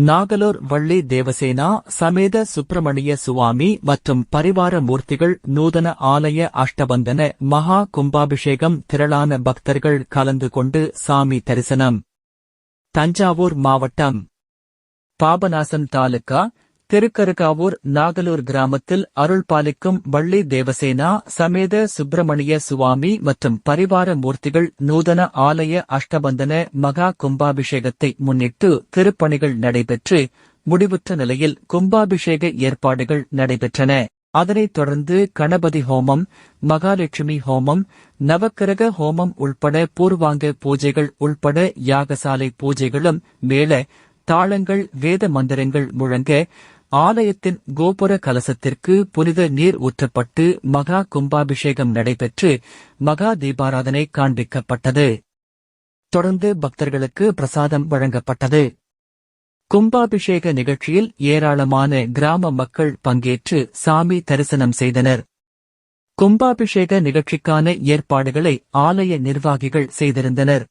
நாகலூர் வள்ளி தேவசேனா சமேத சுப்பிரமணிய சுவாமி மற்றும் பரிவார மூர்த்திகள் நூதன ஆலய அஷ்டபந்தன மகா கும்பாபிஷேகம் திரளான பக்தர்கள் கலந்து கொண்டு சாமி தரிசனம். தஞ்சாவூர் மாவட்டம் பாபநாசம் தாலுகா திருக்கருகாவூர் நாகலூர் கிராமத்தில் அருள்பாலிக்கும் வள்ளி தேவசேனா சமேத சுப்பிரமணிய சுவாமி மற்றும் பரிவார மூர்த்திகள் நூதன ஆலய அஷ்டபந்தன மகா கும்பாபிஷேகத்தை முன்னிட்டு திருப்பணிகள் நடைபெற்று முடிவுற்ற நிலையில் கும்பாபிஷேக ஏற்பாடுகள் நடைபெற்றன. அதனைத் தொடர்ந்து கணபதி ஹோமம், மகாலட்சுமி ஹோமம், நவக்கிரக ஹோமம் உள்பட பூர்வாங்க பூஜைகள் உள்பட யாகசாலை பூஜைகளும் மேள தாளங்கள் வேத மந்திரங்கள் முழங்க ஆலயத்தின் கோபுர கலசத்திற்கு புனித நீர் ஊற்றப்பட்டு மகா கும்பாபிஷேகம் நடைபெற்று மகா தீபாராதனை காண்பிக்கப்பட்டது. தொடர்ந்து பக்தர்களுக்கு பிரசாதம் வழங்கப்பட்டது. கும்பாபிஷேக நிகழ்ச்சியில் ஏராளமான கிராம மக்கள் பங்கேற்று சாமி தரிசனம் செய்தனர். கும்பாபிஷேக நிகழ்ச்சிக்கான ஏற்பாடுகளை ஆலய நிர்வாகிகள் செய்திருந்தனர்.